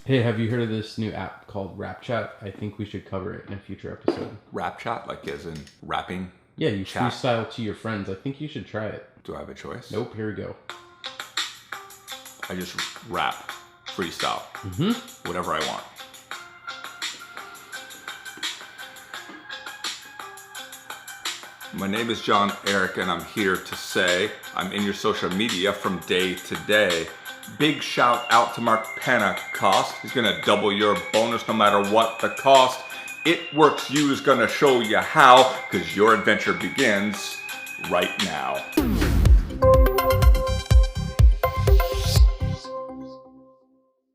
Hey, have you heard of this new app called Rap Chat? I think we should cover it in a future episode. Rap chat, like as in rapping? Yeah, you Chat. freestyle to your friends. I think you should try it. Do I have a choice? Nope, here we go. I just rap, freestyle, whatever I want. My name is John Eric, and I'm here to say I'm in your social media from day to day. Big shout out to Mark Pentecost. He's gonna double your bonus no matter what the cost. It Works You is gonna show you how, because your adventure begins right now.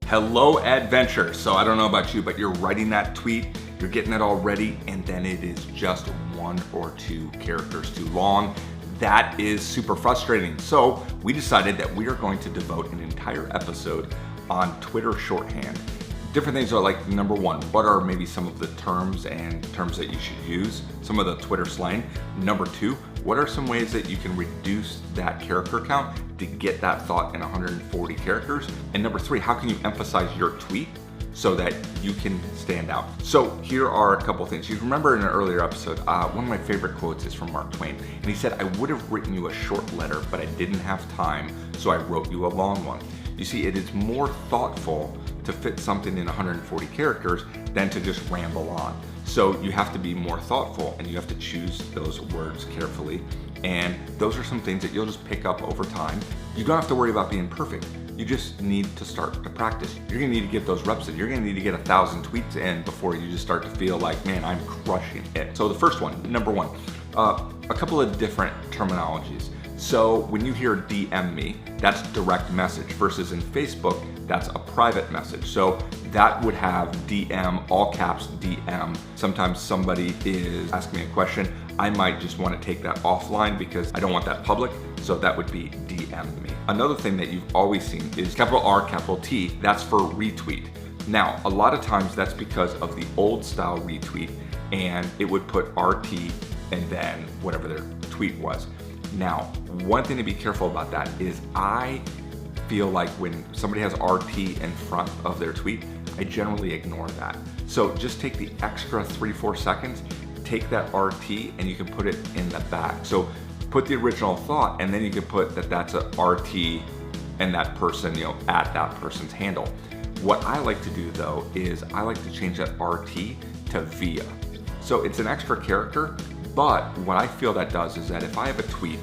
Hello, adventure. So I don't know about you, but you're writing that tweet, you're getting it all ready, and then it is just 1 or 2 characters too long. That is super frustrating. So we decided that we are going to devote an entire episode on Twitter shorthand. Different things are like, number 1, what are maybe some of the terms and terms that you should use, some of the Twitter slang. Number 2, what are some ways that you can reduce that character count to get that thought in 140 characters? And number 3, how can you emphasize your tweet so that you can stand out? So here are a couple things. You remember in an earlier episode, one of my favorite quotes is from Mark Twain. And he said, I would have written you a short letter, but I didn't have time, so I wrote you a long one. You see, it is more thoughtful to fit something in 140 characters than to just ramble on. So you have to be more thoughtful and you have to choose those words carefully. And those are some things that you'll just pick up over time. You don't have to worry about being perfect. You just need to start to practice. You're gonna need to get those reps in. You're gonna need to get 1,000 tweets in before you just start to feel like, man, I'm crushing it. So the first one, number 1, a couple of different terminologies. So when you hear DM me, that's direct message versus in Facebook, that's a private message. So that would have DM, all caps DM. Sometimes somebody is asking me a question. I might just want to take that offline because I don't want that public. So that would be DM me. Another thing that you've always seen is capital R, capital T, that's for retweet. Now, a lot of times that's because of the old style retweet and it would put RT and then whatever their tweet was. Now, one thing to be careful about that is I feel like when somebody has RT in front of their tweet, I generally ignore that. So just take the extra 3-4 seconds, take that RT and you can put it in the back. So put the original thought and then you can put that that's a RT and that person, at that person's handle. What I like to do though is I like to change that RT to via. So it's an extra character, but what I feel that does is that if I have a tweet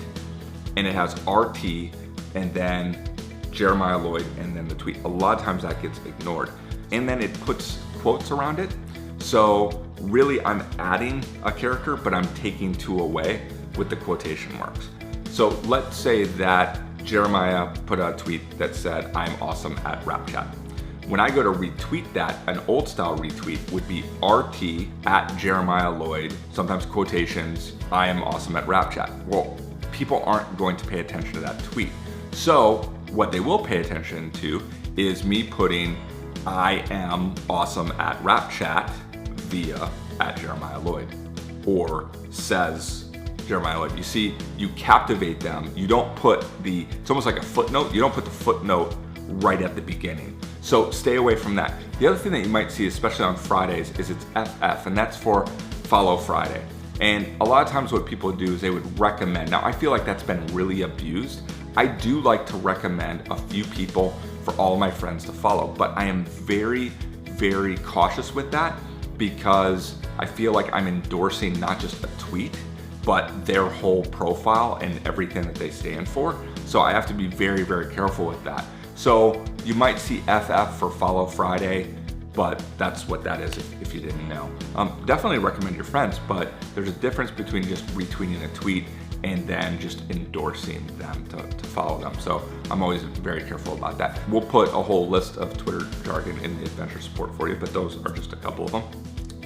and it has RT and then Jeremiah Lloyd and then the tweet, a lot of times that gets ignored. And then it puts quotes around it. So really I'm adding a character, but I'm taking 2 away with the quotation marks. So let's say that Jeremiah put a tweet that said, I'm awesome at Rap Chat. When I go to retweet that, an old style retweet would be RT at Jeremiah Lloyd, sometimes quotations, I am awesome at Rap Chat. Well, people aren't going to pay attention to that tweet. So what they will pay attention to is me putting I am awesome at Rap Chat via at Jeremiah Lloyd or says Jeremiah Lloyd. You see, you captivate them. You don't put it's almost like a footnote. You don't put the footnote right at the beginning. So stay away from that. The other thing that you might see, especially on Fridays, is it's FF, and that's for Follow Friday. And a lot of times what people do is they would recommend. Now I feel like that's been really abused. I do like to recommend a few people for all of my friends to follow, but I am very, very cautious with that because I feel like I'm endorsing not just a tweet, but their whole profile and everything that they stand for. So I have to be very, very careful with that. So you might see FF for Follow Friday, but that's what that is if you didn't know. Definitely recommend your friends, but there's a difference between just retweeting a tweet and then just endorsing them to follow them. So I'm always very careful about that. We'll put a whole list of Twitter jargon in the adventure support for you, but those are just a couple of them.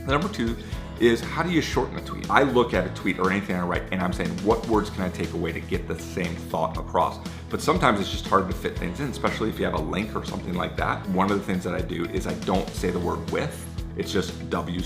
Number 2 is how do you shorten a tweet? I look at a tweet or anything I write and I'm saying, what words can I take away to get the same thought across? But sometimes it's just hard to fit things in, especially if you have a link or something like that. One of the things that I do is I don't say the word with, it's just W/.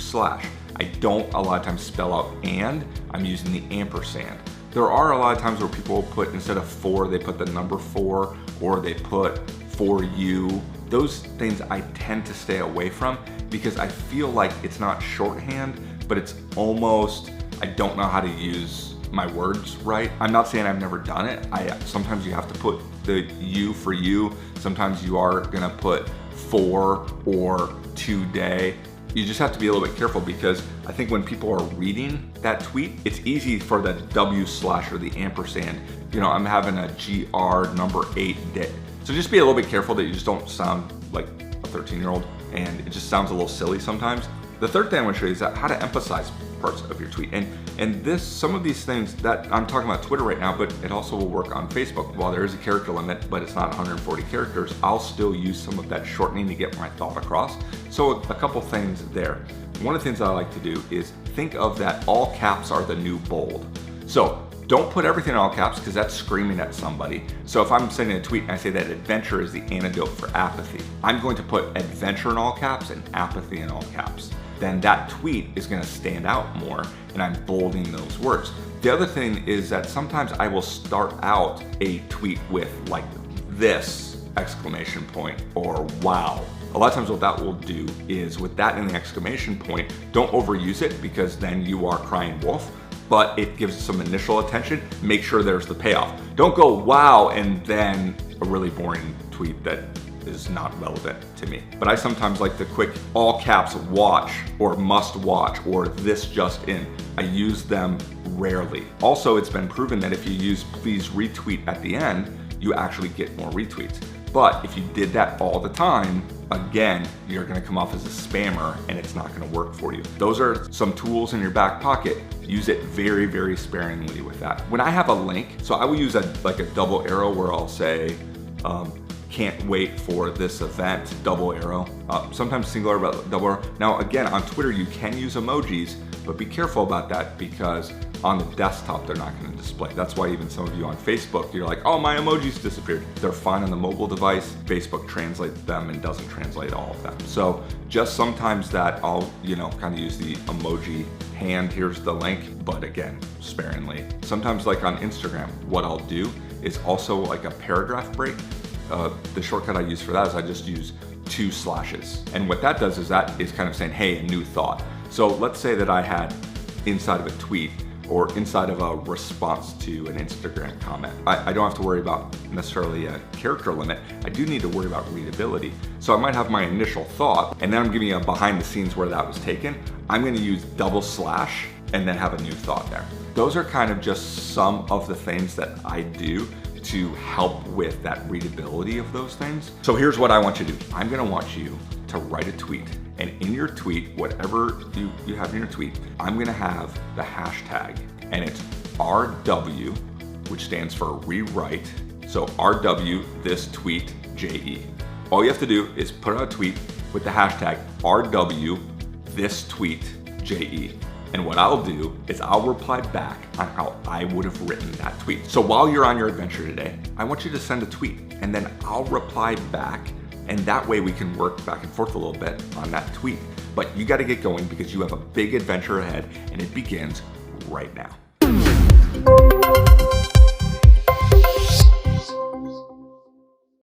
I don't a lot of times spell out and, I'm using the ampersand. There are a lot of times where people will put, instead of 4, they put the number 4, or they put for you, those things I tend to stay away from because I feel like it's not shorthand, but it's almost, I don't know how to use my words right. I'm not saying I've never done it. Sometimes you have to put the you for you. Sometimes you are gonna put for or today. You just have to be a little bit careful because I think when people are reading that tweet, it's easy for the W/ or the ampersand. You know, I'm having a GR number 8 day. So just be a little bit careful that you just don't sound like a 13-year-old and it just sounds a little silly sometimes. The third thing I want to show you is how to emphasize parts of your tweet. And some of these things that I'm talking about Twitter right now, but it also will work on Facebook. While there is a character limit, but it's not 140 characters, I'll still use some of that shortening to get my thought across. So a couple things there. One of the things that I like to do is think of that all caps are the new bold. So don't put everything in all caps because that's screaming at somebody. So if I'm sending a tweet and I say that adventure is the antidote for apathy, I'm going to put adventure in all caps and apathy in all caps. Then that tweet is gonna stand out more and I'm bolding those words. The other thing is that sometimes I will start out a tweet with like this exclamation point or wow. A lot of times what that will do is with that in the exclamation point, don't overuse it because then you are crying wolf, but it gives some initial attention. Make sure there's the payoff. Don't go wow and then a really boring tweet that is not relevant to me. But I sometimes like the quick all caps watch or must watch or this just in. I use them rarely. Also, it's been proven that if you use please retweet at the end, you actually get more retweets. But if you did that all the time, again, you're gonna come off as a spammer and it's not gonna work for you. Those are some tools in your back pocket. Use it very, very sparingly with that. When I have a link, so I will use like a double arrow where I'll say, can't wait for this event, double arrow. Sometimes singular, but double arrow. Now again, on Twitter, you can use emojis, but be careful about that because on the desktop, they're not gonna display. That's why even some of you on Facebook, you're like, oh, my emojis disappeared. They're fine on the mobile device. Facebook translates them and doesn't translate all of them. So just sometimes that I'll, kind of use the emoji hand, here's the link, but again, sparingly. Sometimes like on Instagram, what I'll do is also like a paragraph break. The shortcut I use for that is I just use 2 slashes. And what that does is that is kind of saying, hey, a new thought. So let's say that I had inside of a tweet or inside of a response to an Instagram comment. I don't have to worry about necessarily a character limit. I do need to worry about readability. So I might have my initial thought and then I'm giving you a behind the scenes where that was taken. I'm gonna use double slash and then have a new thought there. Those are kind of just some of the things that I do to help with that readability of those things. So here's what I want you to do. I'm gonna want you to write a tweet. And in your tweet, whatever you have in your tweet, I'm gonna have the hashtag and it's RW, which stands for rewrite. So RW, this tweet, JE. All you have to do is put out a tweet with the hashtag RW, this tweet, JE. And what I'll do is I'll reply back on how I would have written that tweet. So while you're on your adventure today, I want you to send a tweet and then I'll reply back. And that way we can work back and forth a little bit on that tweet. But you gotta get going because you have a big adventure ahead and it begins right now.